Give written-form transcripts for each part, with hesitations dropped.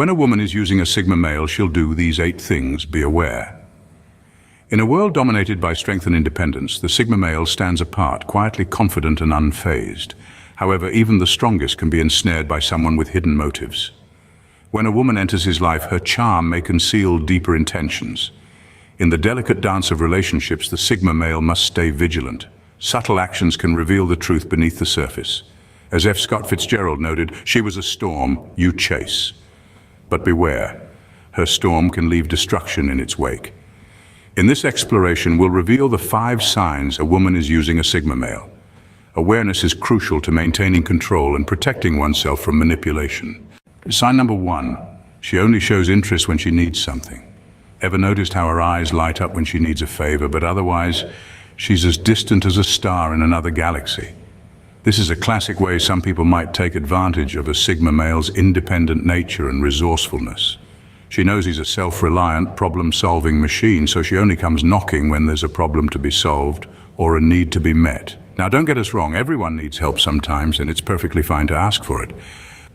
When a woman is using a Sigma male, she'll do these 8 things. Be aware. In a world dominated by strength and independence, the Sigma male stands apart, quietly confident and unfazed. However, even the strongest can be ensnared by someone with hidden motives. When a woman enters his life, her charm may conceal deeper intentions. In the delicate dance of relationships, the Sigma male must stay vigilant. Subtle actions can reveal the truth beneath the surface. As F. Scott Fitzgerald noted, she was a storm you chase. But beware, her storm can leave destruction in its wake. In this exploration, we'll reveal the 5 signs a woman is using a Sigma male. Awareness is crucial to maintaining control and protecting oneself from manipulation. Sign number 1, she only shows interest when she needs something. Ever noticed how her eyes light up when she needs a favor, but otherwise, she's as distant as a star in another galaxy? This is a classic way some people might take advantage of a Sigma male's independent nature and resourcefulness. She knows he's a self-reliant, problem-solving machine, so she only comes knocking when there's a problem to be solved or a need to be met. Now, don't get us wrong, everyone needs help sometimes, and it's perfectly fine to ask for it.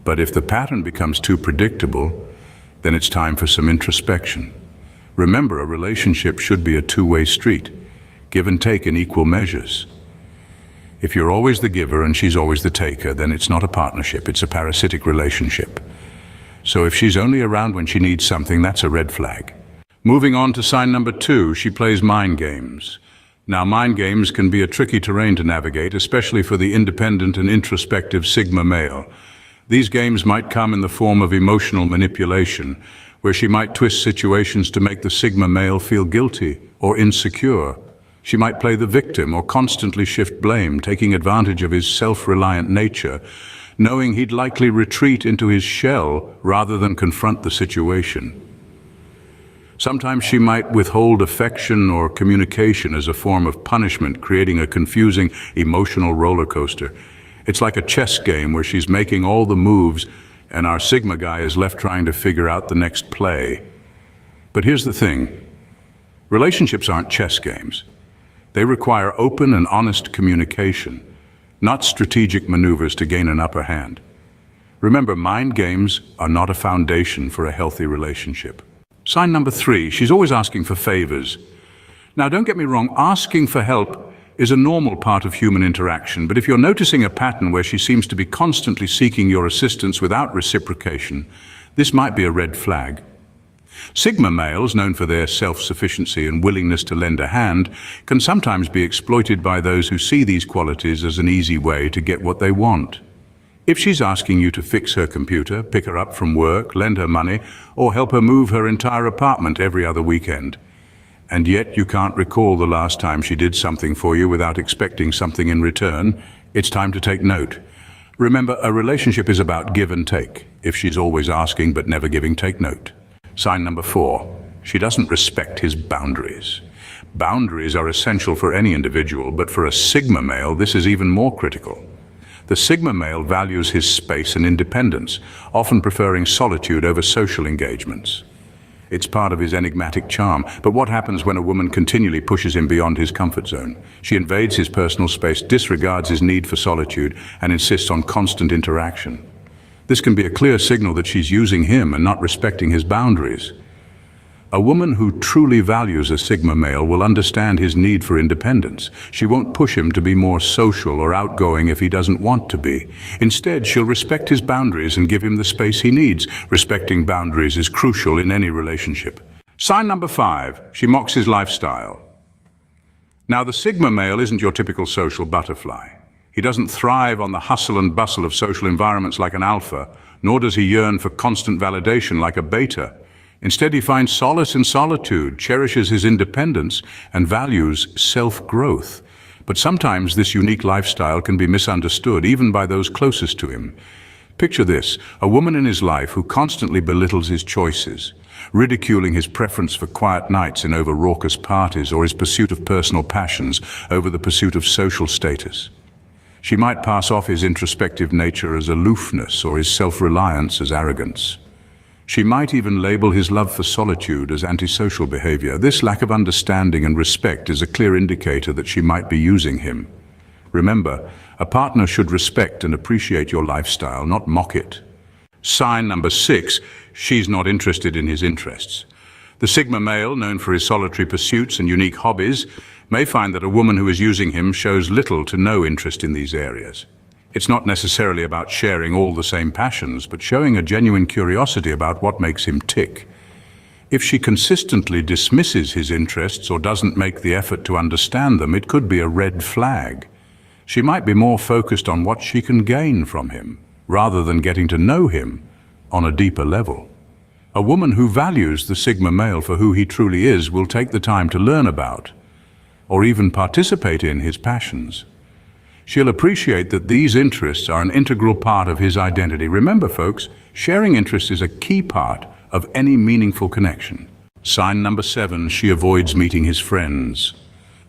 But if the pattern becomes too predictable, then it's time for some introspection. Remember, a relationship should be a two-way street, give and take in equal measures. If you're always the giver and she's always the taker, then it's not a partnership, it's a parasitic relationship. So if she's only around when she needs something, that's a red flag. Moving on to sign number 2, she plays mind games. Now, mind games can be a tricky terrain to navigate, especially for the independent and introspective Sigma male. These games might come in the form of emotional manipulation, where she might twist situations to make the Sigma male feel guilty or insecure. She might play the victim or constantly shift blame, taking advantage of his self-reliant nature, knowing he'd likely retreat into his shell rather than confront the situation. Sometimes she might withhold affection or communication as a form of punishment, creating a confusing emotional roller coaster. It's like a chess game where she's making all the moves and our Sigma guy is left trying to figure out the next play. But here's the thing. Relationships aren't chess games. They require open and honest communication, not strategic maneuvers to gain an upper hand. Remember, mind games are not a foundation for a healthy relationship. Sign number 3, she's always asking for favors. Now, don't get me wrong, asking for help is a normal part of human interaction, but if you're noticing a pattern where she seems to be constantly seeking your assistance without reciprocation, this might be a red flag. Sigma males, known for their self-sufficiency and willingness to lend a hand, can sometimes be exploited by those who see these qualities as an easy way to get what they want. If she's asking you to fix her computer, pick her up from work, lend her money, or help her move her entire apartment every other weekend, and yet you can't recall the last time she did something for you without expecting something in return, it's time to take note. Remember, a relationship is about give and take. If she's always asking but never giving, take note. Sign number 4, she doesn't respect his boundaries. Boundaries are essential for any individual, but for a Sigma male, this is even more critical. The Sigma male values his space and independence, often preferring solitude over social engagements. It's part of his enigmatic charm, but what happens when a woman continually pushes him beyond his comfort zone? She invades his personal space, disregards his need for solitude, and insists on constant interaction. This can be a clear signal that she's using him and not respecting his boundaries. A woman who truly values a Sigma male will understand his need for independence. She won't push him to be more social or outgoing if he doesn't want to be. Instead, she'll respect his boundaries and give him the space he needs. Respecting boundaries is crucial in any relationship. Sign number 5, she mocks his lifestyle. Now, the Sigma male isn't your typical social butterfly. He doesn't thrive on the hustle and bustle of social environments like an alpha, nor does he yearn for constant validation like a beta. Instead, he finds solace in solitude, cherishes his independence, and values self-growth. But sometimes this unique lifestyle can be misunderstood, even by those closest to him. Picture this, a woman in his life who constantly belittles his choices, ridiculing his preference for quiet nights and over raucous parties, or his pursuit of personal passions over the pursuit of social status. She might pass off his introspective nature as aloofness or his self-reliance as arrogance. She might even label his love for solitude as antisocial behavior. This lack of understanding and respect is a clear indicator that she might be using him. Remember, a partner should respect and appreciate your lifestyle, not mock it. Sign number 6, she's not interested in his interests. The Sigma male, known for his solitary pursuits and unique hobbies, may find that a woman who is using him shows little to no interest in these areas. It's not necessarily about sharing all the same passions, but showing a genuine curiosity about what makes him tick. If she consistently dismisses his interests or doesn't make the effort to understand them, it could be a red flag. She might be more focused on what she can gain from him, rather than getting to know him on a deeper level. A woman who values the Sigma male for who he truly is will take the time to learn about, or even participate in, his passions. She'll appreciate that these interests are an integral part of his identity. Remember, folks, sharing interests is a key part of any meaningful connection. Sign number 7, she avoids meeting his friends.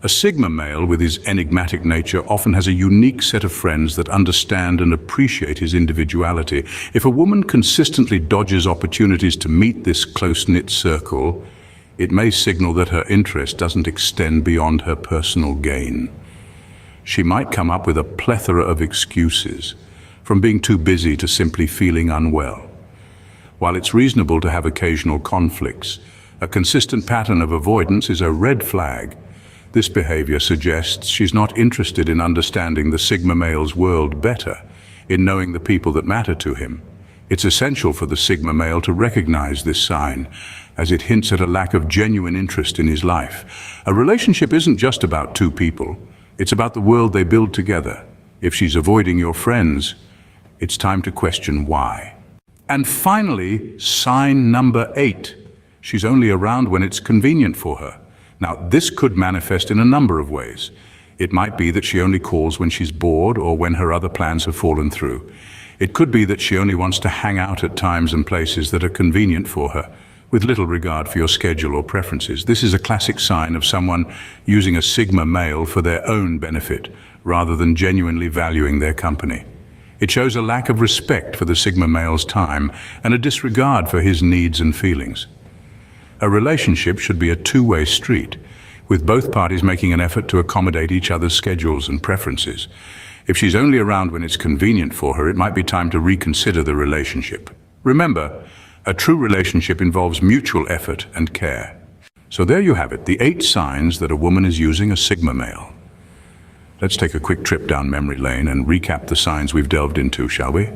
A Sigma male with his enigmatic nature often has a unique set of friends that understand and appreciate his individuality. If a woman consistently dodges opportunities to meet this close-knit circle, it may signal that her interest doesn't extend beyond her personal gain. She might come up with a plethora of excuses, from being too busy to simply feeling unwell. While it's reasonable to have occasional conflicts, a consistent pattern of avoidance is a red flag. This behavior suggests she's not interested in understanding the Sigma male's world better, in knowing the people that matter to him. It's essential for the Sigma male to recognize this sign, as it hints at a lack of genuine interest in his life. A relationship isn't just about two people, it's about the world they build together. If she's avoiding your friends, it's time to question why. And finally, sign number 8. She's only around when it's convenient for her. Now, this could manifest in a number of ways. It might be that she only calls when she's bored or when her other plans have fallen through. It could be that she only wants to hang out at times and places that are convenient for her, with little regard for your schedule or preferences. This is a classic sign of someone using a Sigma male for their own benefit, rather than genuinely valuing their company. It shows a lack of respect for the Sigma male's time and a disregard for his needs and feelings. A relationship should be a two-way street, with both parties making an effort to accommodate each other's schedules and preferences. If she's only around when it's convenient for her, it might be time to reconsider the relationship. Remember, a true relationship involves mutual effort and care. So there you have it, the 8 signs that a woman is using a Sigma male. Let's take a quick trip down memory lane and recap the signs we've delved into, shall we?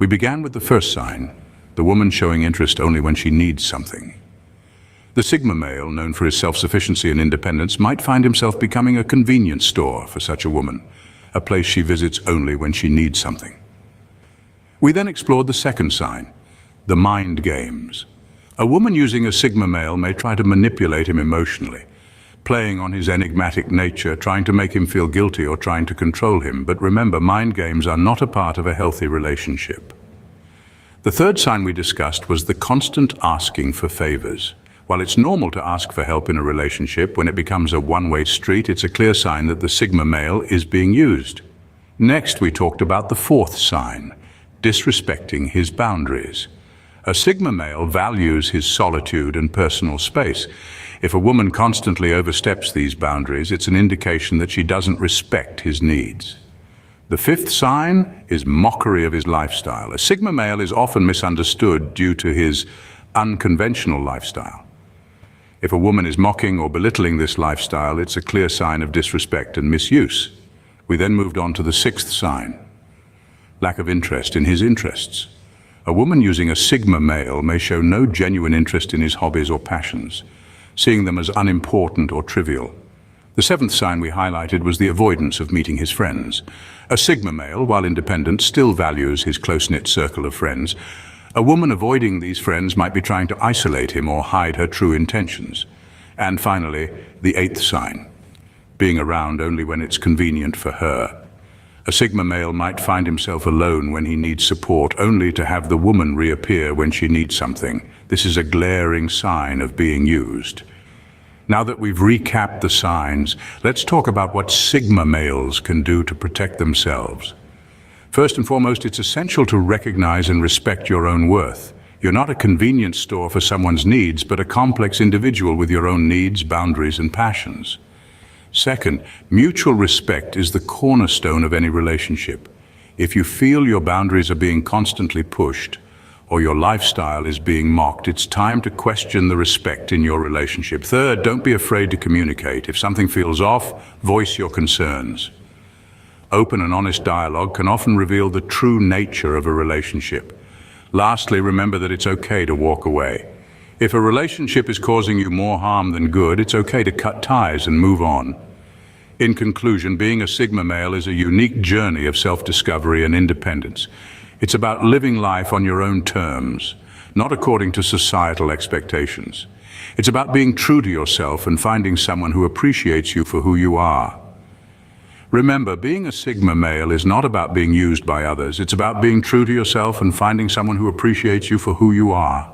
We began with the first sign, the woman showing interest only when she needs something. The Sigma male, known for his self-sufficiency and independence, might find himself becoming a convenience store for such a woman, a place she visits only when she needs something. We then explored the second sign, the mind games. A woman using a Sigma male may try to manipulate him emotionally, playing on his enigmatic nature, trying to make him feel guilty or trying to control him. But remember, mind games are not a part of a healthy relationship. The third sign we discussed was the constant asking for favors. While it's normal to ask for help in a relationship, when it becomes a one-way street, it's a clear sign that the Sigma male is being used. Next, we talked about the fourth sign, disrespecting his boundaries. A Sigma male values his solitude and personal space. If a woman constantly oversteps these boundaries, it's an indication that she doesn't respect his needs. The fifth sign is mockery of his lifestyle. A Sigma male is often misunderstood due to his unconventional lifestyle. If a woman is mocking or belittling this lifestyle, it's a clear sign of disrespect and misuse. We then moved on to the sixth sign, lack of interest in his interests. A woman using a Sigma male may show no genuine interest in his hobbies or passions, seeing them as unimportant or trivial. The seventh sign we highlighted was the avoidance of meeting his friends. A Sigma male, while independent, still values his close-knit circle of friends. A woman avoiding these friends might be trying to isolate him or hide her true intentions. And finally, the eighth sign, being around only when it's convenient for her. A Sigma male might find himself alone when he needs support, only to have the woman reappear when she needs something. This is a glaring sign of being used. Now that we've recapped the signs, let's talk about what Sigma males can do to protect themselves. First and foremost, it's essential to recognize and respect your own worth. You're not a convenience store for someone's needs, but a complex individual with your own needs, boundaries, and passions. Second, mutual respect is the cornerstone of any relationship. If you feel your boundaries are being constantly pushed, or your lifestyle is being mocked, it's time to question the respect in your relationship. Third, don't be afraid to communicate. If something feels off, voice your concerns. Open and honest dialogue can often reveal the true nature of a relationship. Lastly, remember that it's okay to walk away. If a relationship is causing you more harm than good, it's okay to cut ties and move on. In conclusion, being a Sigma male is a unique journey of self-discovery and independence. It's about living life on your own terms, not according to societal expectations. It's about being true to yourself and finding someone who appreciates you for who you are. Remember, being a Sigma male is not about being used by others. It's about being true to yourself and finding someone who appreciates you for who you are.